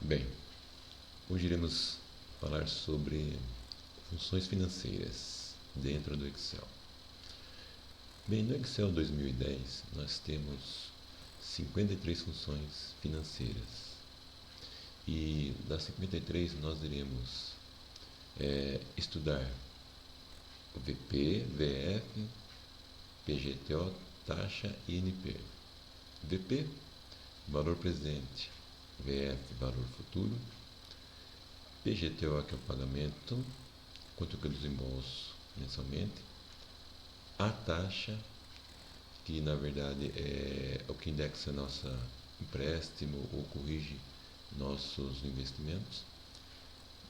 Bem, hoje iremos falar sobre funções financeiras dentro do Excel. Bem, no Excel 2010 nós temos 53 funções financeiras e das 53 nós iremos estudar o VP, VF, PGTO, taxa e NP. VP, valor presente, VF, valor futuro, PGTO, que é o pagamento, quanto que eu desembolso mensalmente, a taxa, que na verdade é o que indexa nosso empréstimo ou corrige nossos investimentos,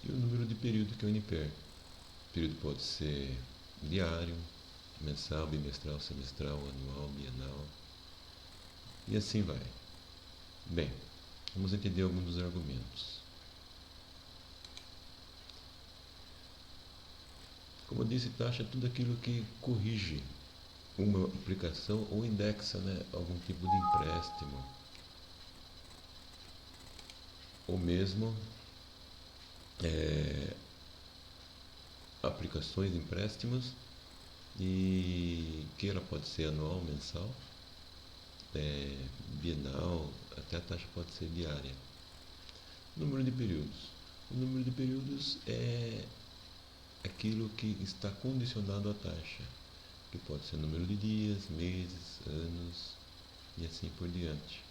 e o número de período, que é o NPER. O período pode ser diário, mensal, bimestral, semestral, anual, bienal, e assim vai. Bem, vamos entender alguns dos argumentos. Como eu disse, taxa é tudo aquilo que corrige uma aplicação ou indexa, algum tipo de empréstimo, ou mesmo aplicações de empréstimos, e que ela pode ser anual, mensal, bienal, até a taxa pode ser diária. Número de períodos. O número de períodos é aquilo que está condicionado à taxa, que pode ser número de dias, meses, anos e assim por diante.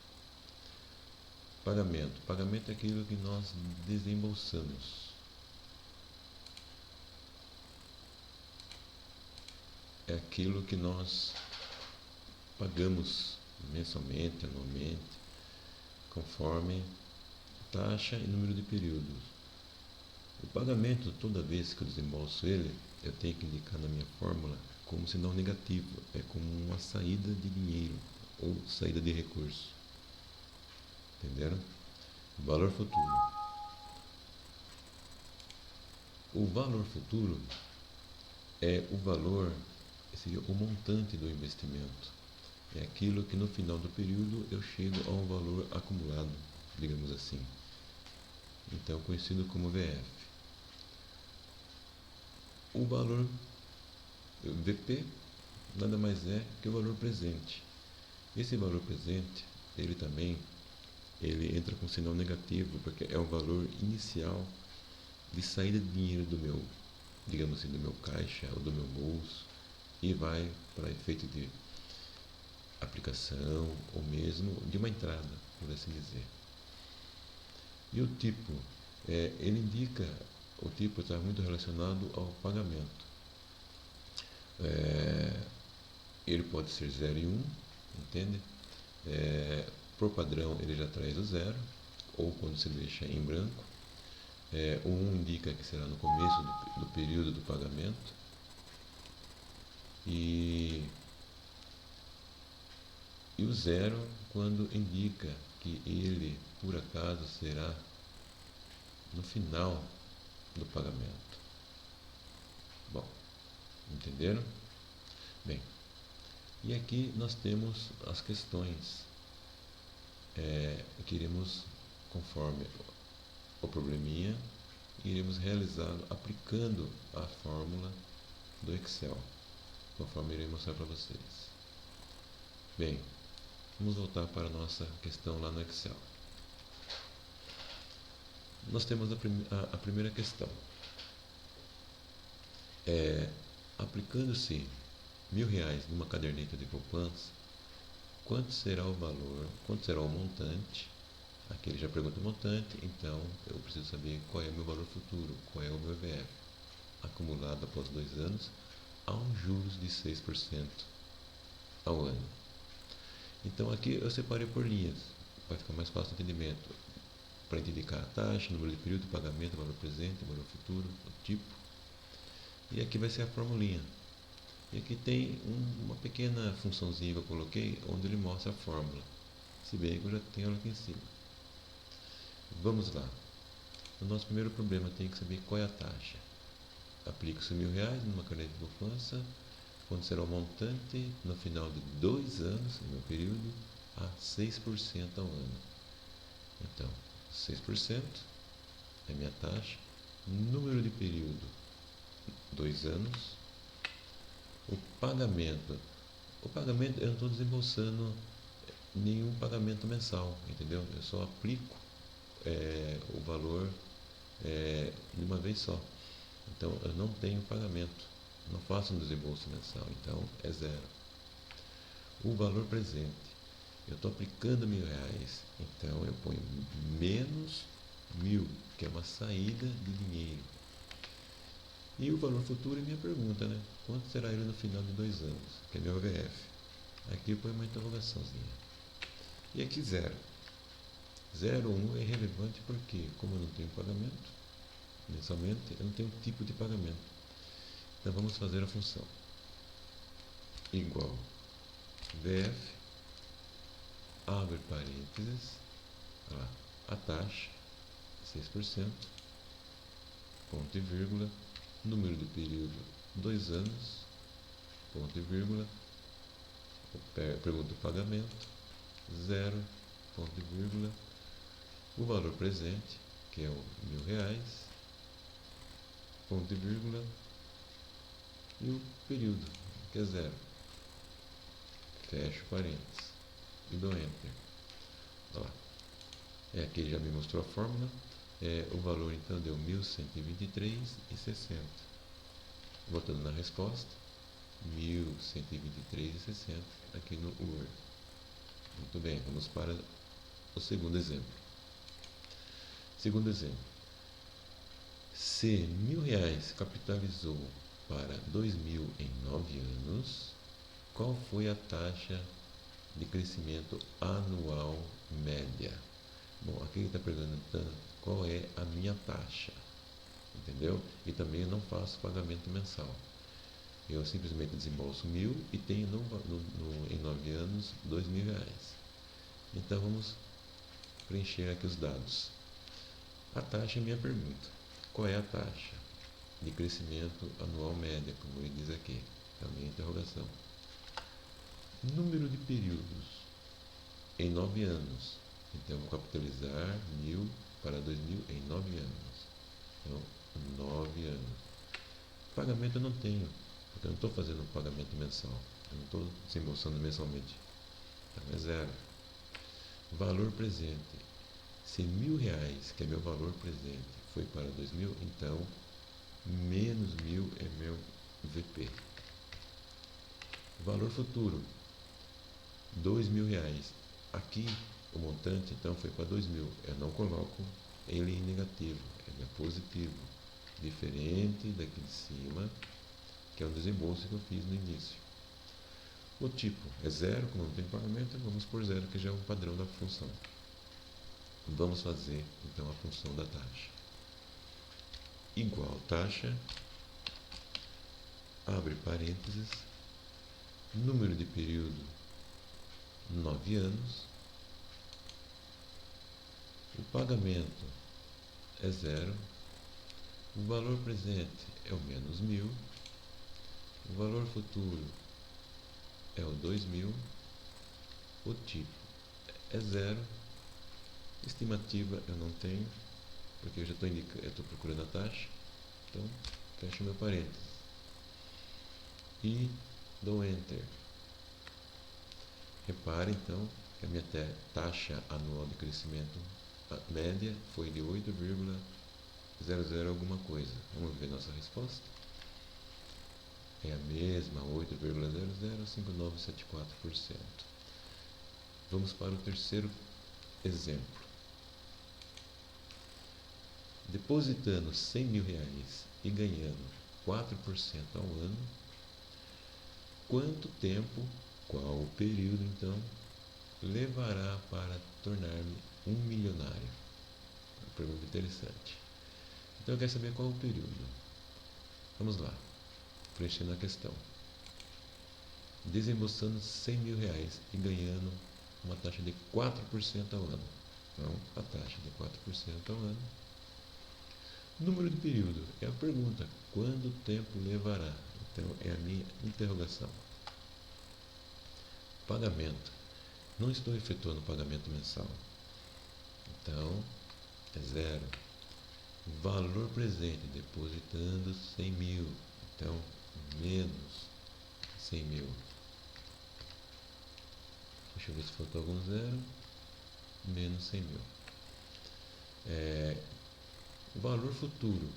Pagamento. Pagamento é aquilo que nós desembolsamos. É aquilo que nós pagamos mensalmente, anualmente, conforme taxa e número de períodos. O pagamento, toda vez que eu desembolso ele, eu tenho que indicar na minha fórmula como sinal negativo. É como uma saída de dinheiro ou saída de recurso. Entenderam? Valor futuro. O valor futuro é o valor, seria o montante do investimento. É aquilo que no final do período eu chego a um valor acumulado, digamos assim. Então, conhecido como VF. O valor VP nada mais é que o valor presente. Esse valor presente, ele entra com sinal negativo, porque é o valor inicial de saída de dinheiro do meu, digamos assim, do meu caixa ou do meu bolso, e vai para efeito de aplicação ou mesmo de uma entrada, por assim dizer. E o tipo, ele indica, o tipo está muito relacionado ao pagamento. Ele pode ser 0 e 1, entende? Por padrão ele já traz o 0, ou quando se deixa em branco. O 1 indica que será no começo do período do pagamento. E o 0 quando indica que ele, por acaso, será no final do pagamento. Bom, entenderam? Bem, e aqui nós temos as questões que iremos, conforme o probleminha, iremos realizá-lo aplicando a fórmula do Excel, conforme irei mostrar para vocês. Bem, vamos voltar para a nossa questão lá no Excel. Nós temos a primeira questão. Aplicando-se R$1.000 numa caderneta de poupança, quanto será o valor, quanto será o montante? Aqui ele já pergunta o montante, então eu preciso saber qual é o meu valor futuro, qual é o meu VF, acumulado após 2 anos, a um juros de 6% ao ano. Então aqui eu separei por linhas, vai ficar mais fácil o entendimento, para indicar a taxa, número de período, pagamento, valor presente, valor futuro, o tipo. E aqui vai ser a formulinha. E aqui tem uma pequena funçãozinha que eu coloquei, onde ele mostra a fórmula. Se bem que eu já tenho ela aqui em cima. Vamos lá. No nosso primeiro problema tem que saber qual é a taxa. Aplica-se R$1.000 numa caderneta de poupança, quando será o montante no final de 2 anos, no meu período, a 6% ao ano. Então, 6%, é a minha taxa. Número de período, 2 anos. O pagamento eu não estou desembolsando nenhum pagamento mensal, entendeu? Eu só aplico o valor de uma vez só. Então eu não tenho pagamento, não faço um desembolso mensal, então é zero. O valor presente, eu estou aplicando R$1.000, então eu ponho menos 1.000, que é uma saída de dinheiro. E o valor futuro é minha pergunta, né? Quanto será ele no final de 2 anos? Que é meu VF. Aqui eu ponho uma interrogaçãozinha. E aqui zero. 0 ou 1 é irrelevante porque, como eu não tenho pagamento mensalmente, eu não tenho tipo de pagamento. Então vamos fazer a função. Igual VF, abre parênteses, lá, a taxa, 6%, ponto e vírgula, número de período, 2 anos, ponto e vírgula, pergunta do pagamento, 0, ponto e vírgula, o valor presente, que é o R$1.000, ponto e vírgula, e o período, que é 0. Fecho parênteses e dou Enter. Ó, aqui ele já me mostrou a fórmula. O valor então deu 1.123,60. Botando na resposta, 1.123,60 aqui no Word. Muito bem, vamos para o segundo exemplo. Segundo exemplo. Se R$1.000 capitalizou para 2.000 em 9 anos, qual foi a taxa de crescimento anual média? Bom, aqui ele está perguntando qual é a minha taxa, entendeu? E também eu não faço pagamento mensal. Eu simplesmente desembolso 1.000 e tenho em 9 anos R$2.000. Então vamos preencher aqui os dados. A taxa é minha pergunta. Qual é a taxa de crescimento anual média, como ele diz aqui? É a minha interrogação. Número de períodos em 9 anos. Então, vou capitalizar 1.000 para 2.000 em 9 anos. Então, 9 anos. Pagamento eu não tenho, porque eu não estou fazendo um pagamento mensal. Eu não estou desembolsando mensalmente. Então, é zero. Valor presente. Se R$1.000, que é meu valor presente, foi para 2.000, então, menos 1.000 é meu VP. Valor futuro. R$2.000. Aqui o montante então foi para 2.000. Eu não coloco ele em negativo, ele é positivo. Diferente daqui de cima, que é o desembolso que eu fiz no início. O tipo é zero, como não tem pagamento, vamos por zero, que já é o padrão da função. Vamos fazer então a função da taxa. Igual taxa, abre parênteses, número de período 9 anos, o pagamento é zero, o valor presente é o menos 1.000, o valor futuro é o 2.000, o tipo é zero, estimativa eu não tenho, porque eu já estou procurando a taxa, então fecho meu parênteses e dou Enter. Repare então que a minha taxa anual de crescimento média foi de 8,00 alguma coisa. Vamos ver nossa resposta. É a mesma, 8,005974%. Vamos para o terceiro exemplo. Depositando R$100.000 e ganhando 4% ao ano, quanto tempo, qual o período então, levará para tornar-me um milionário? Uma pergunta interessante. Então eu quero saber qual o período. Vamos lá, preenchendo a questão. Desembolsando R$100.000 e ganhando uma taxa de 4% ao ano. Então, a taxa de 4% ao ano. Número de período é a pergunta. Quanto tempo levará? Então, é a minha interrogação. Pagamento. Não estou efetuando pagamento mensal. Então, zero. Valor presente, depositando 100 mil. Então, menos 100 mil. Deixa eu ver se faltou algum zero. Menos 100 mil. Valor futuro.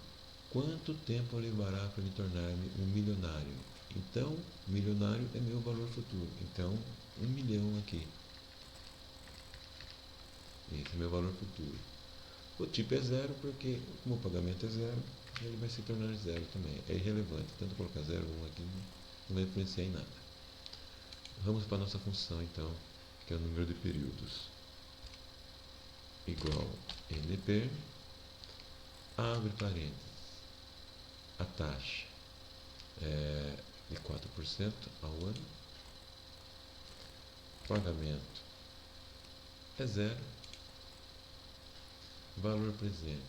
Quanto tempo levará para me tornar-me um milionário? Então, milionário é meu valor futuro. Então, 1 milhão aqui. Esse é meu valor futuro. O tipo é zero porque, como o pagamento é zero, ele vai se tornar zero também. É irrelevante. Tanto colocar 0 ou 1 aqui não vai influenciar em nada. Vamos para a nossa função, então, que é o número de períodos. Igual NP, abre parênteses, a taxa é de 4% ao ano, pagamento é zero, valor presente,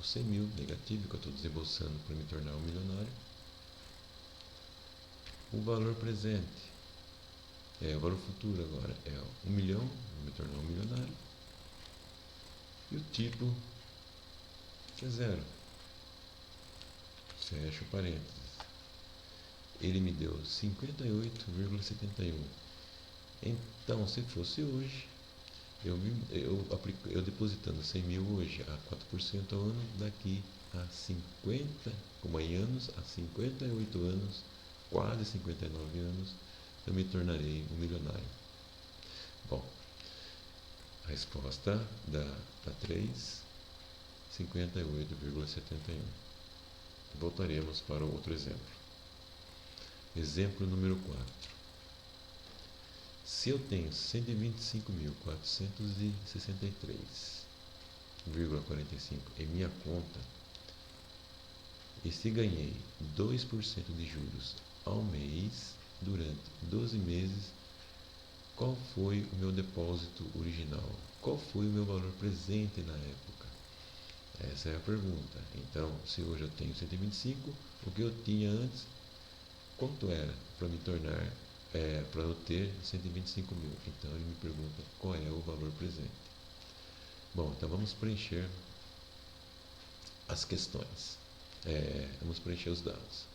os 100 mil negativo que eu estou desembolsando para me tornar um milionário, o valor presente, o valor futuro agora é 1 milhão, para me tornar um milionário, e o tipo que é zero. Fecho parênteses. Ele me deu 58,71. Então, se fosse hoje, eu depositando 100 mil hoje a 4% ao ano, daqui a 50, como em anos, a 58 anos, quase 59 anos, eu me tornarei um milionário. Bom, a resposta dá 3, 58,71. Voltaremos para o outro exemplo. Exemplo número 4. Se eu tenho 125.463,45 em minha conta, e se ganhei 2% de juros ao mês durante 12 meses, qual foi o meu depósito original? Qual foi o meu valor presente na época? Essa é a pergunta. Então, se hoje eu tenho 125, o que eu tinha antes, quanto era para me tornar, para eu ter 125 mil? Então, ele me pergunta qual é o valor presente. Bom, então vamos preencher as questões. Vamos preencher os dados.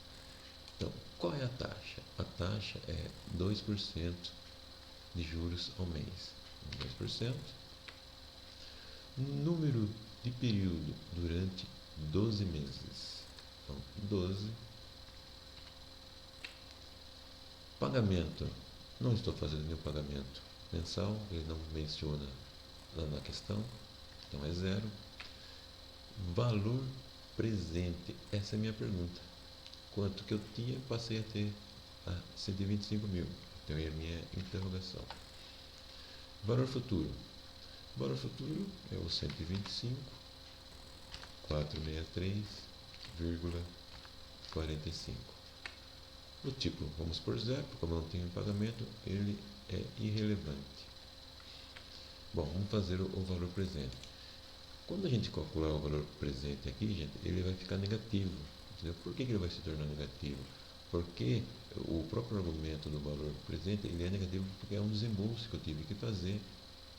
Então, qual é a taxa? A taxa é 2% de juros ao mês. 2%. Número de período durante 12 meses. Então, 12. Pagamento. Não estou fazendo nenhum pagamento mensal, ele não menciona lá na questão, então é zero. Valor presente. Essa é a minha pergunta. Quanto que eu tinha, passei a ter 125 mil. Então é a minha interrogação. Valor futuro. Valor futuro é o 125.463,45. O tipo, vamos por zero, como eu não tenho pagamento, ele é irrelevante. Bom, vamos fazer o valor presente. Quando a gente calcular o valor presente aqui, gente, ele vai ficar negativo. Entendeu? Por que ele vai se tornar negativo? Porque o próprio argumento do valor presente ele é negativo porque é um desembolso que eu tive que fazer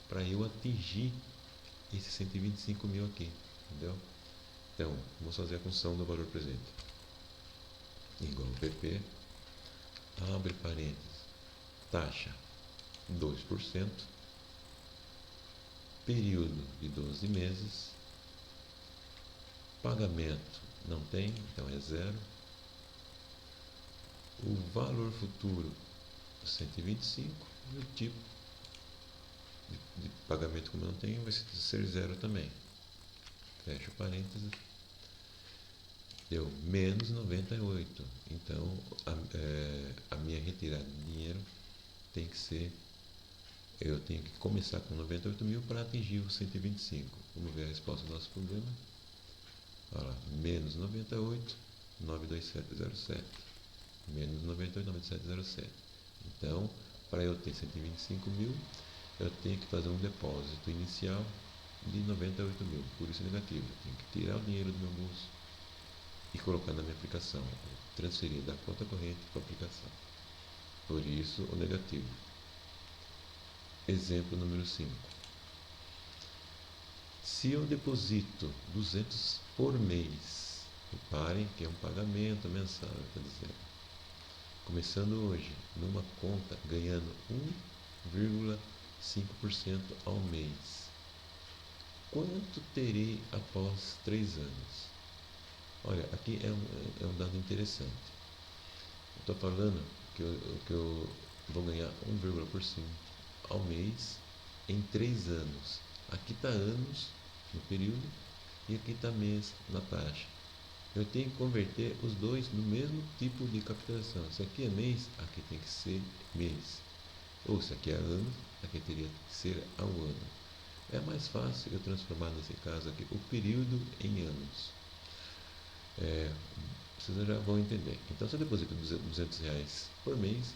para eu atingir esses 125 mil aqui. Entendeu? Então, vamos fazer a função do valor presente. Igual PP, abre parênteses, taxa 2%, período de 12 meses, pagamento não tem, então é zero, o valor futuro 125 e o tipo de pagamento, como não tem, vai ser zero também. Fecho parênteses. Deu menos 98. Então, a minha retirada de dinheiro tem que ser... Eu tenho que começar com 98 mil para atingir os 125. Vamos ver a resposta do nosso problema. Olha lá, menos 98, 92707. Menos 98, 9707. Então, para eu ter 125 mil, eu tenho que fazer um depósito inicial de 98 mil. Por isso é negativo. Eu tenho que tirar o dinheiro do meu bolso e colocar na minha aplicação. Transferir da conta corrente para a aplicação. Por isso, o negativo. Exemplo número 5. Se eu deposito 200 por mês, reparem que é um pagamento mensal, está dizendo. Começando hoje, numa conta, ganhando 1,5% ao mês. Quanto terei após 3 anos? Olha, aqui é um dado interessante. Estou falando que eu vou ganhar 1,5% ao mês em 3 anos. Aqui está anos no período e aqui está mês na taxa. Eu tenho que converter os dois no mesmo tipo de capitalização. Se aqui é mês, aqui tem que ser mês. Ou se aqui é ano, aqui teria que ser ao ano. É mais fácil eu transformar nesse caso aqui o período em anos. Vocês já vão entender. Então, se eu deposito R$200 por mês,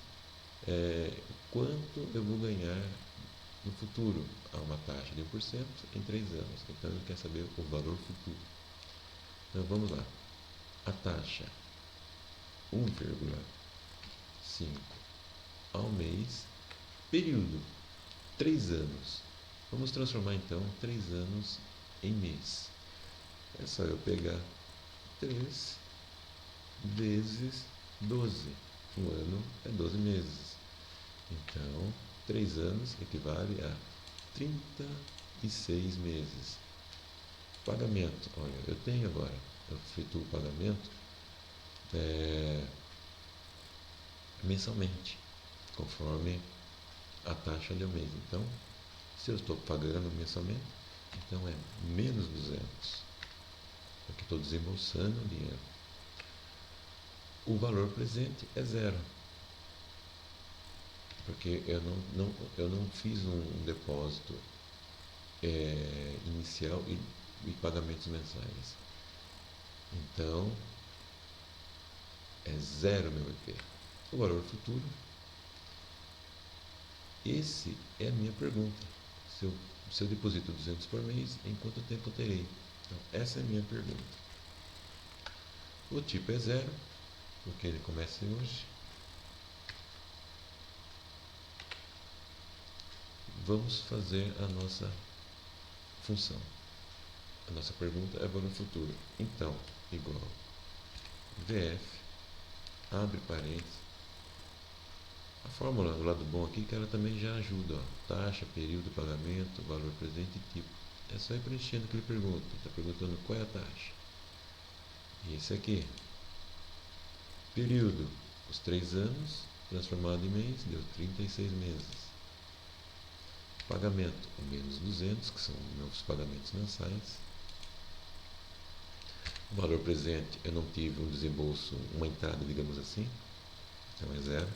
quanto eu vou ganhar no futuro? Há uma taxa de 1% em 3 anos. Então, ele quer saber o valor futuro. Então, vamos lá. A taxa 1,5 ao mês, período 3 anos. Vamos transformar então 3 anos em mês. É só eu pegar 3 vezes 12. Um ano é 12 meses. Então, 3 anos equivale a 36 meses. Pagamento. Olha, eu tenho agora, eu efetuo o pagamento mensalmente, conforme a taxa do mês. Então, se eu estou pagando mensalmente, então é menos 200, porque estou desembolsando dinheiro. O valor presente é zero, porque eu não fiz um depósito inicial e pagamentos mensais. Então, é zero meu IP. O valor futuro, esse é a minha pergunta. Se eu deposito 200 por mês, em quanto tempo eu terei? Então, essa é a minha pergunta. O tipo é zero, porque ele começa hoje. Vamos fazer a nossa função. A nossa pergunta é valor futuro. Então, igual VF, abre parênteses. A fórmula do lado bom aqui que ela também já ajuda. Ó. Taxa, período, pagamento, valor presente e tipo. É só ir preenchendo o que ele pergunta. Está perguntando qual é a taxa. E esse aqui. Período, os 3 anos, transformado em mês, deu 36 meses. Pagamento, o menos 200, que são meus pagamentos mensais. O valor presente, eu não tive um desembolso, uma entrada, digamos assim. Então é zero.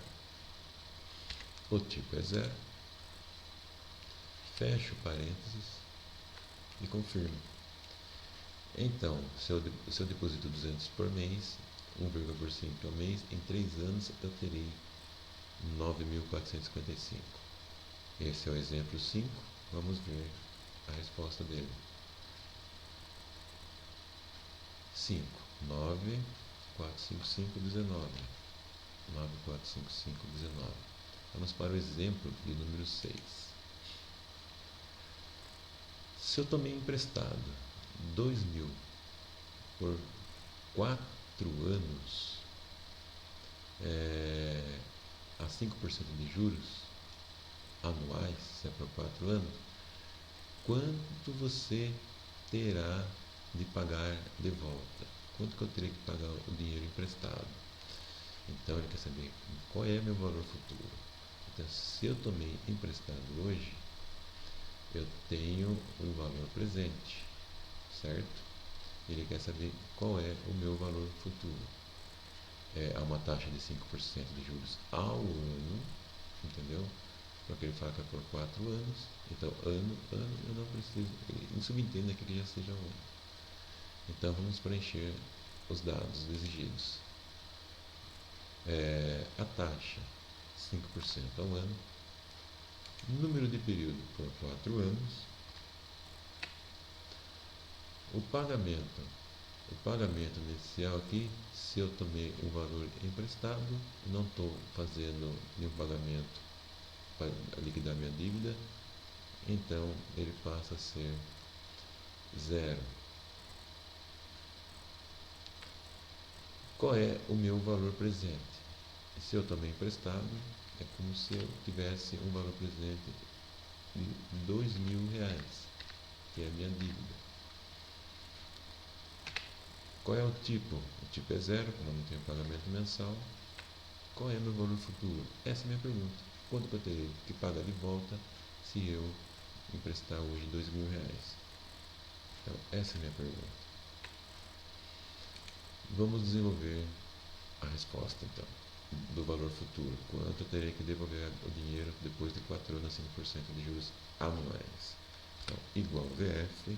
O tipo é zero. Fecho parênteses e confirmo. Então, se eu deposito 200 por mês, 1,5% ao mês, em 3 anos eu terei 9.455. Esse é o exemplo 5. Vamos ver a resposta dele. 5. 9, 4, 5, 5, 19. 9, 4, 5, 5, 19. Vamos para o exemplo de número 6. Se eu tomei emprestado 2.000 por 4 anos a 5% de juros anuais, se é por 4 anos, quanto você terá de pagar de volta? Quanto que eu terei que pagar o dinheiro emprestado? Então ele quer saber qual é meu valor futuro. Então, se eu tomei emprestado hoje, eu tenho um valor presente, certo? Ele quer saber qual é o meu valor futuro. Há uma taxa de 5% de juros ao ano, entendeu? Porque ele fala que é por 4 anos, então ano, eu não preciso, não subentende aqui que já seja um ano. Então vamos preencher os dados exigidos. A taxa 5% ao ano, número de período por 4 anos, o pagamento inicial aqui, se eu tomei o valor emprestado, não estou fazendo nenhum pagamento para liquidar minha dívida, então ele passa a ser 0. Qual é o meu valor presente? Se eu tomei emprestado, é como se eu tivesse um valor presente de R$ 2.000, que é a minha dívida. Qual é o tipo? O tipo é 0, como eu não tenho pagamento mensal. Qual é o meu valor futuro? Essa é a minha pergunta. Quanto que eu terei que pagar de volta se eu emprestar hoje R$ 2.000? Então, essa é a minha pergunta. Vamos desenvolver a resposta, então, do valor futuro. Quanto eu terei que devolver o dinheiro depois de 4 anos a 5% de juros anuais? Então, igual VF,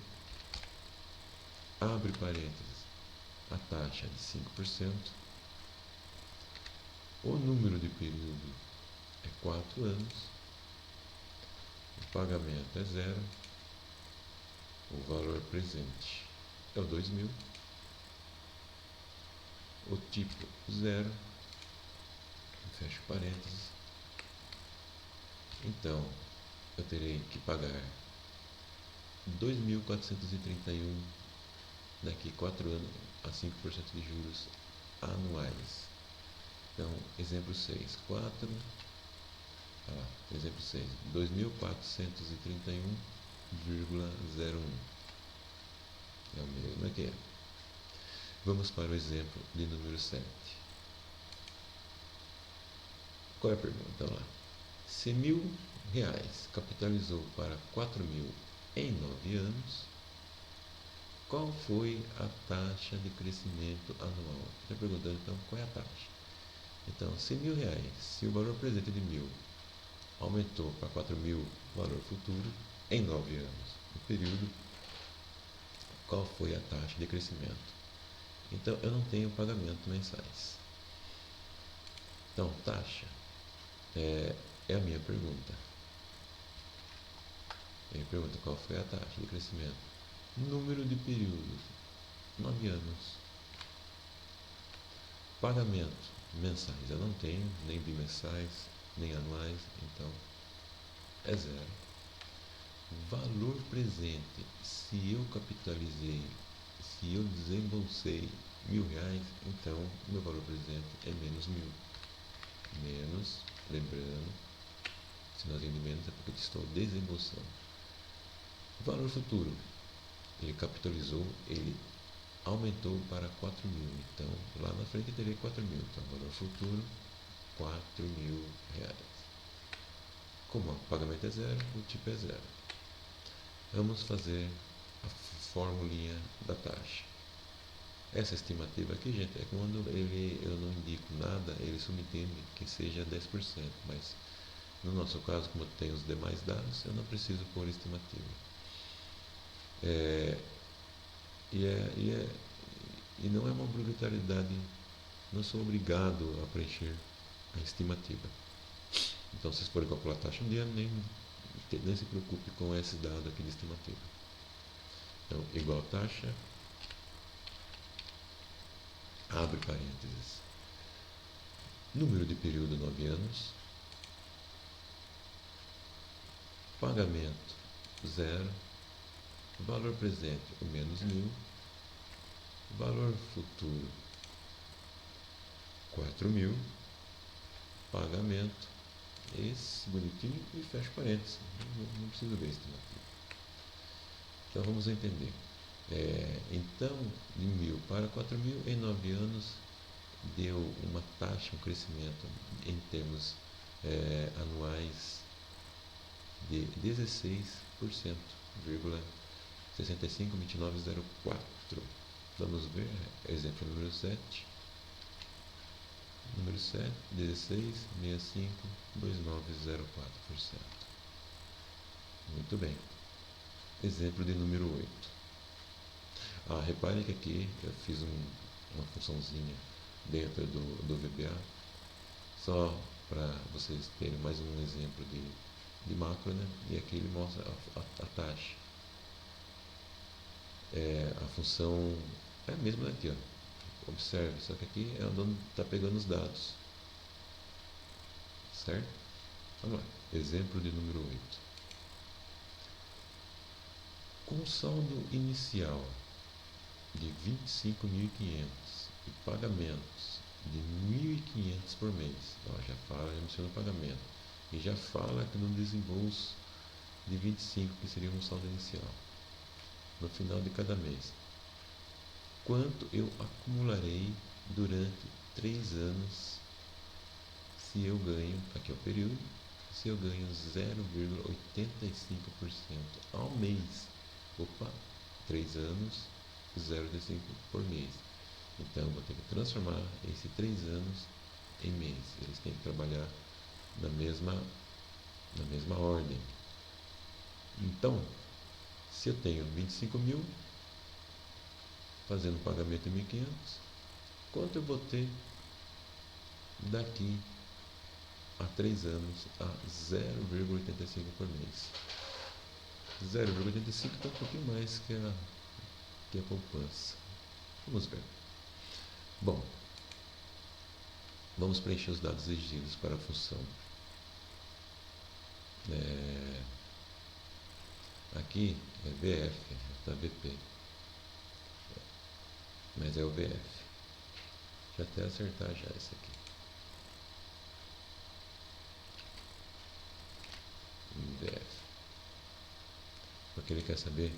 abre parênteses, a taxa de 5%, o número de período é 4 anos, o pagamento é 0, o valor presente é o 2.000, o tipo 0, fecho parênteses. Então, eu terei que pagar 2.431 daqui 4 anos a 5% de juros anuais. Então, exemplo 6, 4, exemplo 6, 2.431,01. É o mesmo aqui. Vamos para o exemplo de número 7. Qual é a pergunta lá? Se R$ 1.000 capitalizou para 4.000 em 9 anos, qual foi a taxa de crescimento anual? Está perguntando então qual é a taxa. Então, se R$ 1.000, se o valor presente de 1.000 aumentou para 4.000 valor futuro em 9 anos, no período, qual foi a taxa de crescimento? Então, eu não tenho pagamento mensais. Então, taxa é a minha pergunta. Ele pergunta qual foi a taxa de crescimento. Número de períodos, 9 anos. Pagamento, mensais, eu não tenho, nem bimensais, nem anuais, então é 0. Valor presente, se eu capitalizei, se eu desembolsei R$ 1.000, então meu valor presente é menos 1.000. Menos, lembrando, sinal de menos é porque estou desembolsando. Valor futuro, ele capitalizou, ele aumentou para 4.000, então lá na frente teria 4.000, então valor futuro R$ 4.000. Como o pagamento é 0, o tipo é 0. Vamos fazer a formulinha da taxa. Essa estimativa aqui, gente, é quando eu não indico nada, ele subentende que seja 10%, mas no nosso caso, como tem os demais dados, eu não preciso pôr estimativa. E não é uma obrigatoriedade, não sou obrigado a preencher a estimativa. Então, se vocês forem calcular a taxa um dia, nem se preocupe com esse dado aqui de estimativa. Então, igual taxa, abre parênteses, número de período 9 anos, pagamento 0, valor presente o menos 1.000, valor futuro 4.000, pagamento, esse bonitinho, e fecha parênteses, não preciso ver estimativa. Então vamos entender. Então, de 1.000 para 4.000 em 9 anos deu uma taxa, um crescimento em termos anuais de 16,652904. Vamos ver, exemplo número 7. Número 7, 16,652904%. Muito bem. Exemplo de número 8. Repare que aqui eu fiz uma funçãozinha dentro do VBA, só para vocês terem mais um exemplo de macro, né? E aqui ele mostra a taxa. A função é a mesma daqui, ó. Observe, só que aqui é onde está pegando os dados. Certo? Vamos lá. Exemplo de número 8. Com saldo inicial de 25.500 e pagamentos de 1.500 por mês, já fala, já menciona o pagamento, e já fala que no desembolso de 25, que seria um saldo inicial, no final de cada mês, quanto eu acumularei durante 3 anos se eu ganho, aqui é o período, se eu ganho 0,85% ao mês. Opa, 3 anos, 0,85 por mês. Então, eu vou ter que transformar esses 3 anos em mês. Eles têm que trabalhar na mesma ordem. Então, se eu tenho 25 mil, fazendo pagamento de 1.500, quanto eu vou ter daqui a 3 anos a 0,85 por mês? 0,85 está um pouquinho mais que a poupança. Vamos ver. Bom, vamos preencher os dados exigidos para a função. Aqui é VF, está VP, mas é o VF. Deixa eu até acertar já esse aqui. VF. Porque ele quer saber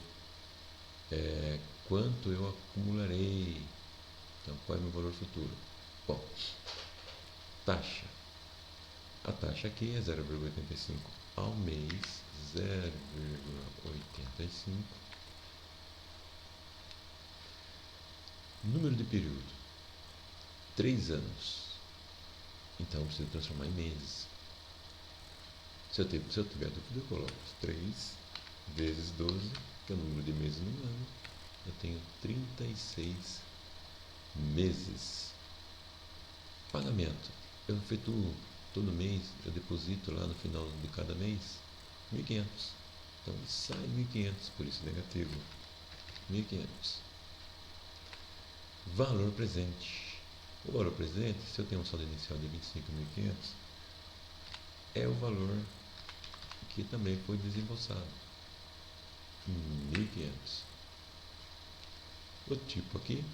quanto eu acumularei. Então, qual é o meu valor futuro? Bom, taxa. A taxa aqui é 0,85 ao mês, 0,85. Número de período, 3 anos. Então, eu preciso transformar em meses. Se eu tiver dúvida, eu coloco 3 vezes 12, que é o número de meses no ano. Eu tenho 36 meses. Pagamento. Eu efetuo todo mês, eu deposito lá no final de cada mês 1.500. Então sai 1.500, por isso negativo. 1.500. Valor presente. O valor presente, se eu tenho um saldo inicial de 25.500, é o valor que também foi desembolsado. 1.500. O tipo aqui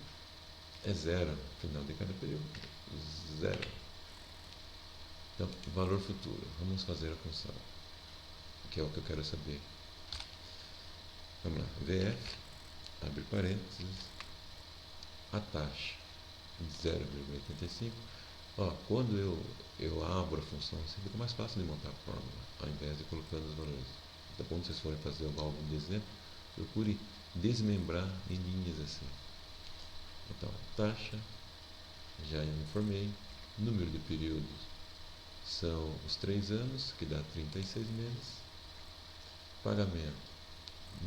é 0, final de cada período, 0. Então, valor futuro. Vamos fazer a função, que é o que eu quero saber. Vamos lá. VF, abre parênteses, a taxa, 0,85. Quando eu abro a função, assim fica mais fácil de montar a fórmula, ao invés de colocando os valores. Então, quando vocês forem fazer algo de exemplo, procure desmembrar em linhas assim. Então, taxa, já informei. Número de períodos são os 3 anos, que dá 36 meses. Pagamento,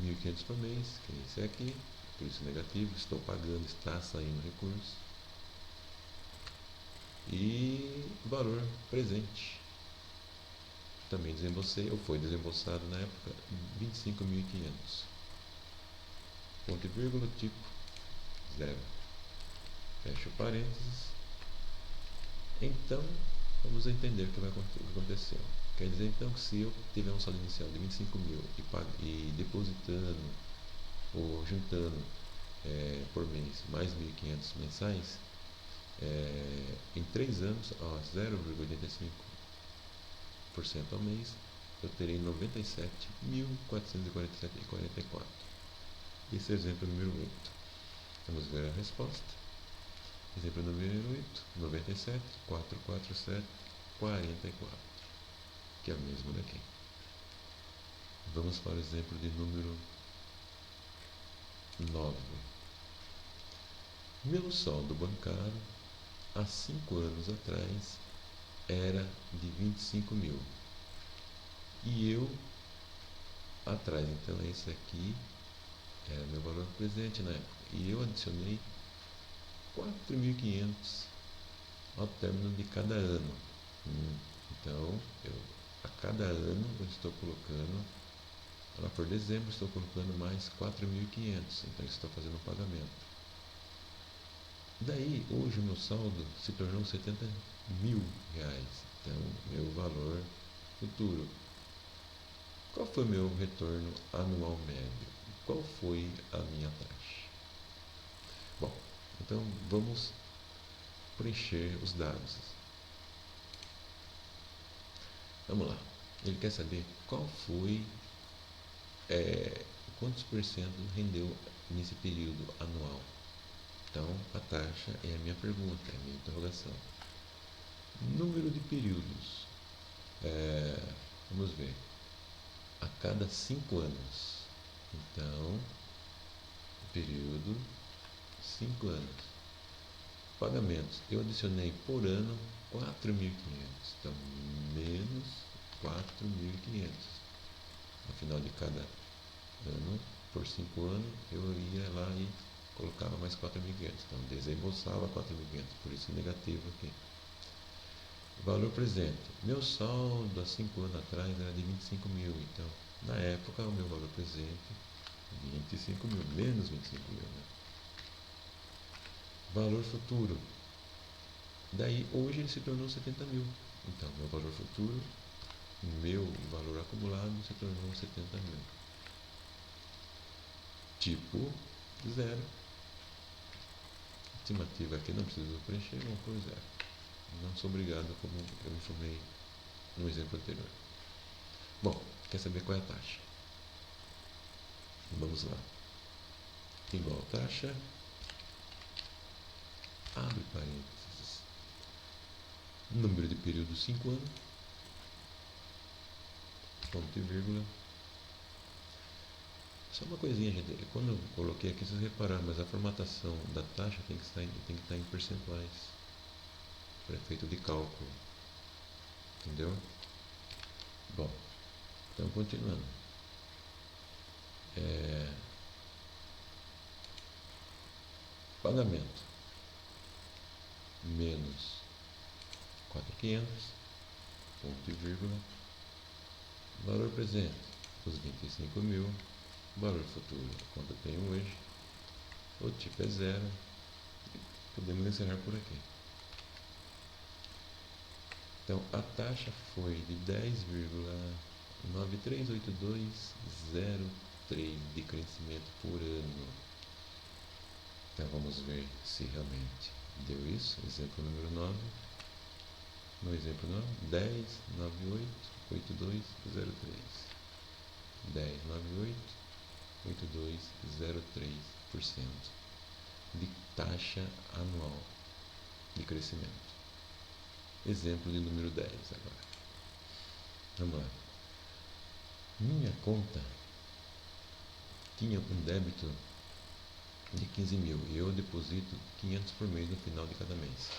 1.500 por mês, que é esse aqui, por isso negativo, estou pagando, está saindo recurso. E valor presente, também desembolsei, ou foi desembolsado na época, 25.500. Ponto e vírgula, tipo, 0. Fecho parênteses. Então, vamos entender o que aconteceu. Quer dizer, então, que se eu tiver um saldo inicial de 25 mil e depositando ou juntando por mês mais 1.500 mensais, em 3 anos, a 0,85% ao mês, eu terei 97.447,44. Esse é o exemplo número 8. Vamos ver a resposta. Exemplo número 8, 97.447,44, que é o mesmo daqui. Vamos para o exemplo de número 9. Meu saldo bancário há 5 anos atrás era de 25 mil. E eu, atrás, então esse aqui era meu valor presente na época. E eu adicionei 4.500 ao término de cada ano. Então, a cada ano eu estou colocando, lá por dezembro, estou colocando mais 4.500. Então, estou fazendo um pagamento. Daí, hoje o meu saldo se tornou 70 mil reais. Então, meu valor futuro. Qual foi o meu retorno anual médio? qual foi a minha taxa? Bom, então vamos preencher os dados. Vamos lá. Ele quer saber qual foi, quantos por cento rendeu nesse período anual. Então, a taxa é a minha pergunta, é a minha interrogação. Número de períodos. Vamos ver. A cada 5 anos. Então, período, 5 anos. Pagamentos. Eu adicionei por ano 4.500. Então, menos 4.500. No final de cada ano, por 5 anos, eu ia lá e colocava mais 4.500. Então, desembolsava 4.500. Por isso, negativo aqui. Valor presente. Meu saldo há 5 anos atrás era de 25 mil. Então, na época, o meu valor presente, 25 mil, menos 25 mil. Né? Valor futuro. Daí, hoje ele se tornou 70 mil. Então, meu valor futuro, meu valor acumulado se tornou 70 mil. Tipo, zero. Estimativa aqui não preciso preencher, vamos por zero. Não sou obrigado, como eu informei no exemplo anterior. Bom, quer saber qual é a taxa? Vamos lá. Igual taxa, abre parênteses, número de período 5 anos, ponto e vírgula. Só uma coisinha, gente. Quando eu coloquei aqui, vocês repararam, mas a formatação da taxa tem que estar em percentuais. Para efeito de cálculo. Entendeu? Bom, então continuando. Pagamento. Menos 4.500, ponto e vírgula. Valor presente, os 25 mil. Valor futuro, quanto eu tenho hoje. O tipo é zero. Podemos encerrar por aqui. Então, a taxa foi de 10,938203 de crescimento por ano. Então, vamos ver se realmente deu isso. Exemplo número 9. No exemplo 9, 10,988203. 10,988203% de taxa anual de crescimento. Exemplo de número 10 agora. Vamos lá. Minha conta tinha um débito de 15 mil e eu deposito 500 por mês no final de cada mês.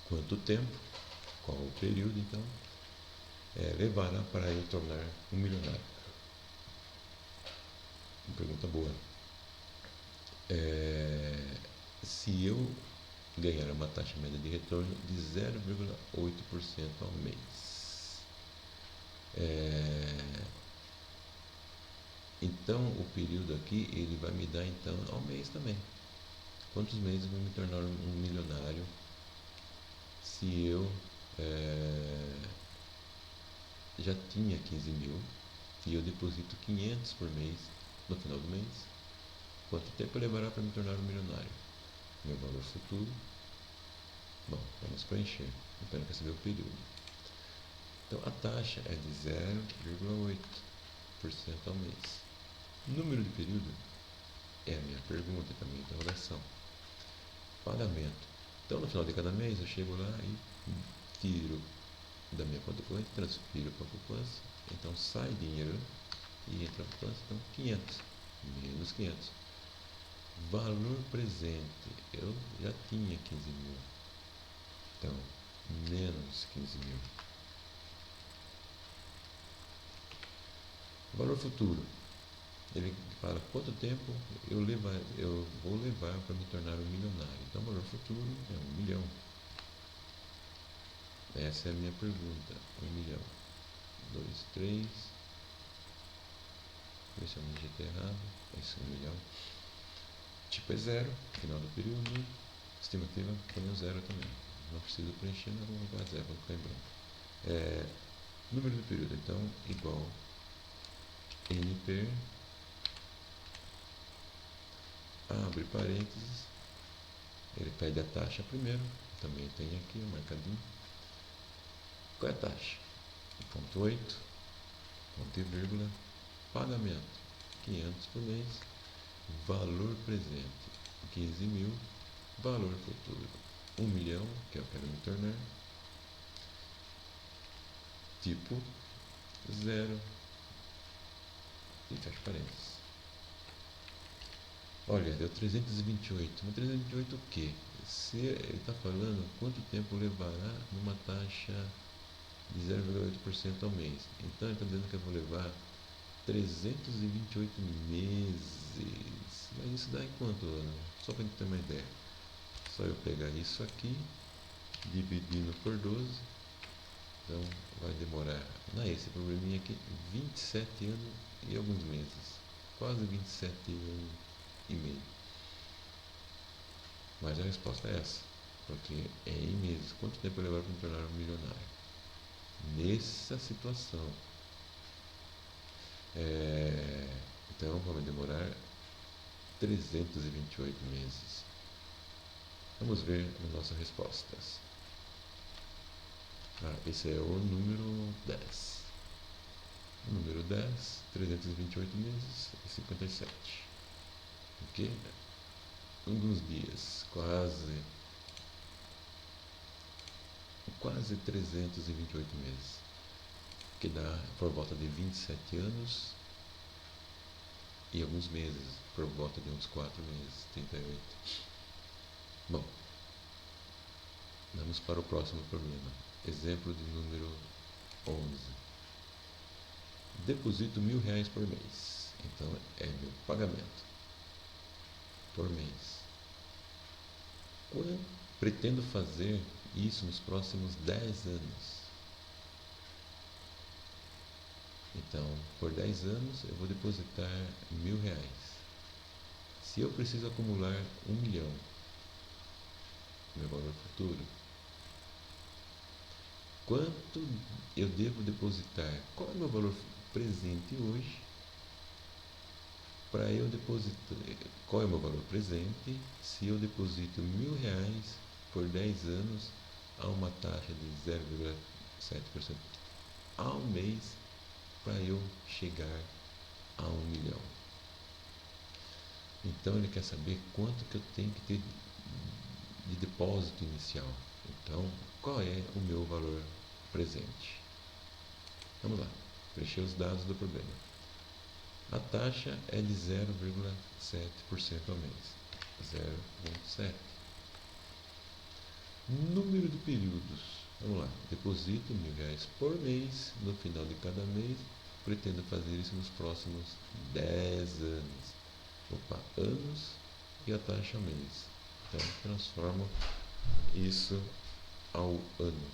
Quanto tempo, qual o período, então, levará para eu tornar um milionário? Uma pergunta boa. Se eu ganhar uma taxa média de retorno de 0,8% ao mês. Então, o período aqui, ele vai me dar, então, ao mês também. Quantos meses vou me tornar um milionário se eu já tinha 15 mil e eu deposito 500 por mês no final do mês? Quanto tempo levará para me tornar um milionário? Meu valor futuro. Bom, vamos preencher. Então, eu quero saber o período. Então, a taxa é de 0,8% ao mês. Número de período é a minha pergunta, é a minha interrogação. Pagamento. Então, no final de cada mês, eu chego lá e tiro da minha conta corrente, transfiro para a poupança. Então, sai dinheiro e entra a poupança. Então, 500 menos 500. Valor presente. Eu já tinha 15 mil. Então, menos 15 mil. Valor futuro. Ele fala quanto tempo eu vou levar para me tornar um milionário. Então, o valor futuro é 1 milhão. Essa é a minha pergunta. 1 milhão. 2, 3. Ver se eu não digitei errado. Esse é 1 milhão. Tipo é zero. Final do período. Estimativa põe o zero também. Não preciso preencher, mas vamos colocar zero, vamos ficar em branco. Número do período, então, igual NP abre parênteses, ele pede a taxa primeiro, também tem aqui marcadinho. Qual é a taxa? 1,8, ponto e vírgula, pagamento, 500 por mês, valor presente, 15 mil, valor futuro, 1 milhão, que eu quero me tornar, tipo 0, e fecha parênteses. Olha, deu 328, mas 328 o quê? Se ele está falando quanto tempo levará numa taxa de 0,8% ao mês. Então ele está dizendo que eu vou levar 328 meses. Mas isso dá em quanto ano? Só para a gente ter uma ideia. Só eu pegar isso aqui, dividindo por 12. Então vai demorar, não é esse probleminha aqui, 27 anos e alguns meses. Quase 27 anos e meio. Mas a resposta é essa. Porque é em meses. Quanto tempo eu levar para me tornar um milionário? Nessa situação. Então vai demorar 328 meses. Vamos ver as nossas respostas. Esse é o número 10. O número 10, 328 meses e 57. Ok? Alguns dias, quase 328 meses, que dá por volta de 27 anos e alguns meses, por volta de uns 4 meses, 38. Bom, vamos para o próximo problema. Exemplo de número 11. Deposito R$1.000 por mês. Então é meu pagamento por mês. Pretendo fazer isso nos próximos 10 anos. Então, por 10 anos eu vou depositar R$1.000. Se eu preciso acumular 1 milhão, meu valor futuro, quanto eu devo depositar? Qual é o meu valor presente hoje para eu depositar? Qual é o meu valor presente se eu deposito R$1.000 por 10 anos a uma taxa de 0,7% ao mês para eu chegar a 1 milhão? Então ele quer saber quanto que eu tenho que ter de depósito inicial. Então, qual é o meu valor presente? Vamos lá, preencher os dados do problema. A taxa é de 0,7% ao mês. 0,7. Número de períodos. Vamos lá, deposito R$1.000 por mês. No final de cada mês, pretendo fazer isso nos próximos 10 anos. Anos e a taxa ao mês. Então, transformo isso ao ano.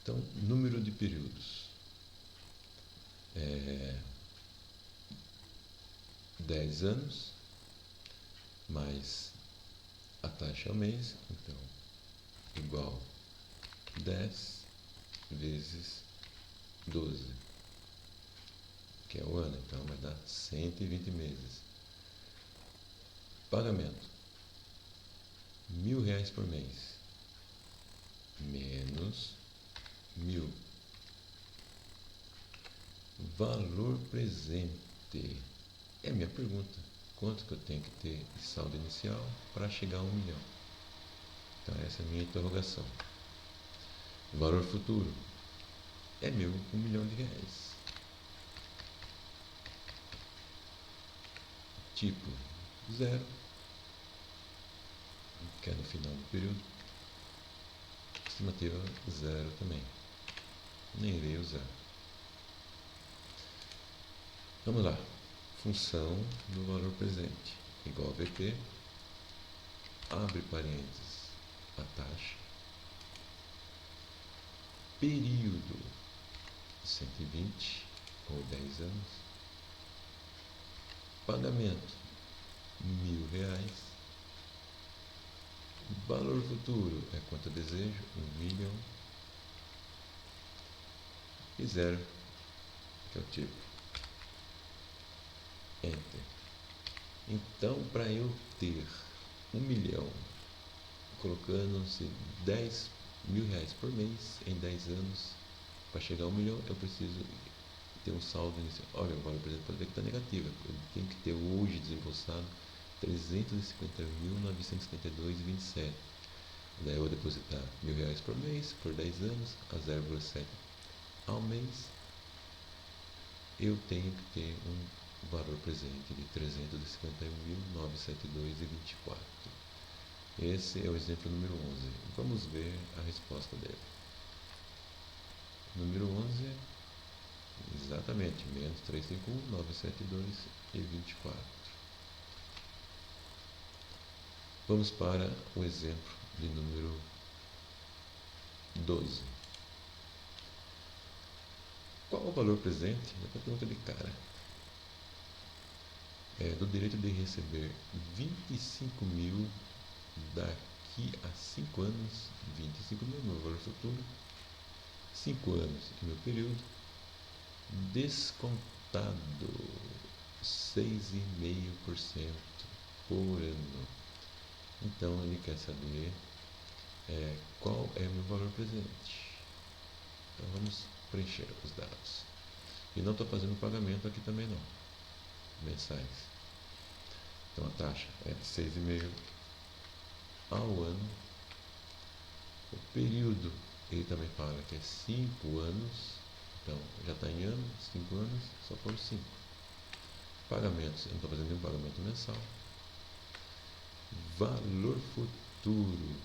Então, número de períodos. 10 anos, mais a taxa ao mês, então, igual 10 vezes 12, que é o ano, então vai dar 120 meses. Pagamento, R$1.000 por mês, menos 1.000. Valor presente. É a minha pergunta. Quanto que eu tenho que ter de saldo inicial para chegar a 1 milhão? Então essa é a minha interrogação. Valor futuro. É meu R$1 milhão. Tipo 0, que é no final do período. Estimativa 0 também. Nem irei usar. Vamos lá. Função do valor presente igual a VP, abre parênteses, a taxa, período 120 ou 10 anos, pagamento R$1.000, valor futuro é quanto eu desejo, 1 milhão, e 0, que é o tipo. Enter. Então, para eu ter 1 milhão, colocando-se 10 mil reais por mês em 10 anos, para chegar a 1 milhão, eu preciso ter um saldo inicial. Olha, o valor presente pode ver que está negativo. Eu tenho que ter hoje desembolsado 350.952,27. Daí eu vou depositar R$ 1.000 por mês, por 10 anos, a 0,7 ao mês. Eu tenho que ter um valor presente de 351.972,24. Esse é o exemplo número 11. Vamos ver a resposta dele. Número 11 é exatamente menos 351.972,24. Vamos para o exemplo de número 12. Qual o valor presente? É uma pergunta de cara. Do direito de receber 25 mil daqui a 5 anos, 25 mil, meu valor futuro, 5 anos e meu período, descontado 6,5% por ano. Então ele quer saber qual é o meu valor presente. Então vamos preencher os dados. E não estou fazendo pagamento aqui também não, mensais. Então a taxa é de 6,5% ao ano. O período ele também fala que é 5 anos. Então já está em anos, 5 anos, só por 5. Pagamentos, eu não estou fazendo nenhum pagamento mensal. Valor futuro.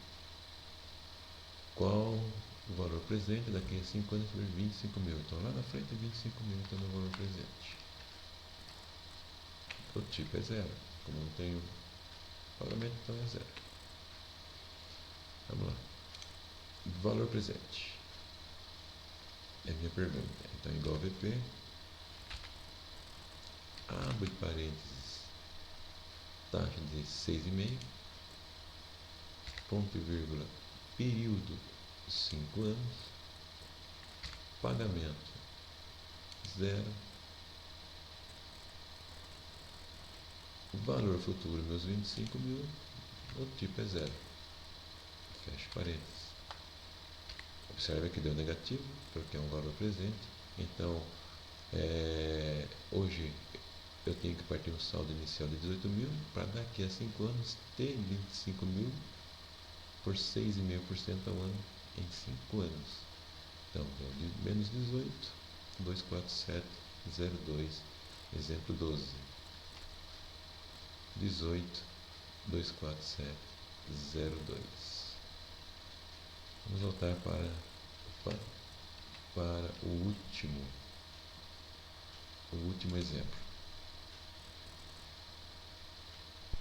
Qual o valor presente daqui a 5 anos por 25 mil? Então lá na frente 25 mil, então meu valor presente. O tipo é zero. Como não tenho pagamento, então é zero. Vamos lá. Valor presente. É a minha pergunta. Então igual a VP. Abre parênteses. Taxa de 6,5. Ponto e vírgula. Período 5 anos. Pagamento 0. Valor futuro, meus 25 mil. O tipo é zero. Fecho parênteses. Observe que deu negativo, porque é um valor presente. Então, hoje eu tenho que partir um saldo inicial de 18 mil, para daqui a 5 anos ter 25 mil por 6,5% ao ano em 5 anos. Então, menos 18, 247,02, exemplo 12. 18, 247,02. Vamos voltar para o último exemplo.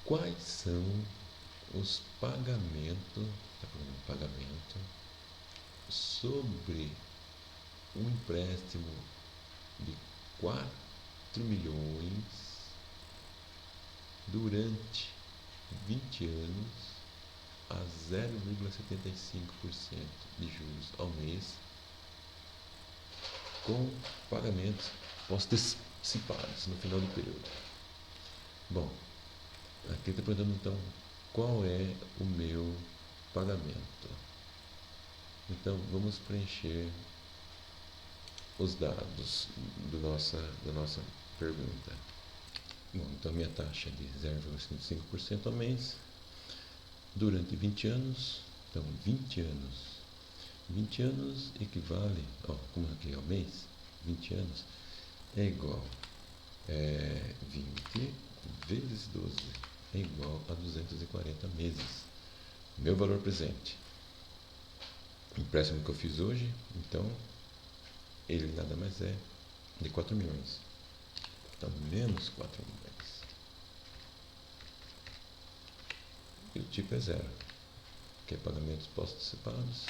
Quais são os pagamentos, sobre um empréstimo de 4 milhões durante 20 anos a 0,75% de juros ao mês, com pagamentos antecipados no final do período? Bom, aqui está perguntando então qual é o meu pagamento. Então vamos preencher os dados da nossa pergunta. Bom, então minha taxa é de 0,55% ao mês durante 20 anos. Então 20 anos. 20 anos equivale, como aqui é o mês, 20 anos é igual 20 vezes 12 é igual a 240 meses. Meu valor presente. O empréstimo que eu fiz hoje, então, ele nada mais é de 4 milhões. Então, menos 4 milhões. E o tipo é zero, que é pagamentos pós-antecipados.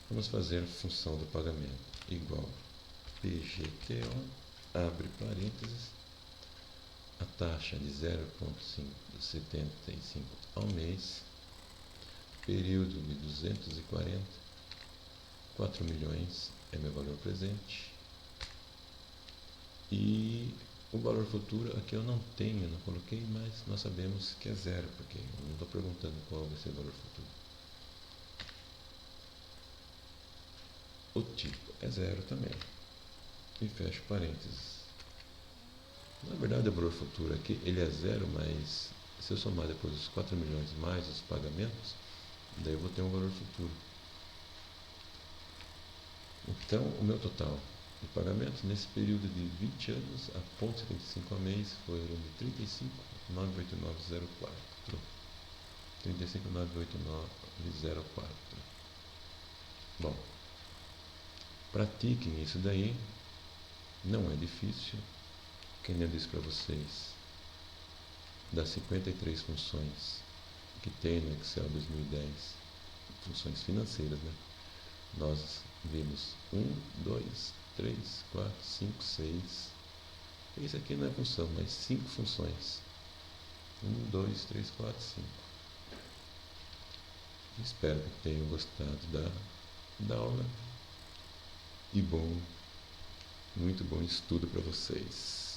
Vamos fazer a função do pagamento igual PGTO, abre parênteses, a taxa de 0,75 ao mês, período de 240, 4 milhões é meu valor presente, e O valor futuro aqui eu não tenho, não coloquei, mas nós sabemos que é zero, porque eu não estou perguntando qual vai ser o valor futuro. O tipo é zero também. E fecho parênteses. Na verdade, o valor futuro aqui ele é zero, mas se eu somar depois os 4 milhões mais os pagamentos, daí eu vou ter um valor futuro. Então, o meu total de pagamentos nesse período de 20 anos, a ponto 75 a mês, foram de 35,98904. 35,98904. Bom, pratiquem isso daí, não é difícil. Quem eu disse para vocês, das 53 funções que tem no Excel 2010, funções financeiras, né? Nós vimos 1, 2, 3, 4, 5, 6. Isso aqui não é função, mas 5 funções. 1, 2, 3, 4, 5. Espero que tenham gostado da aula. E muito bom estudo para vocês.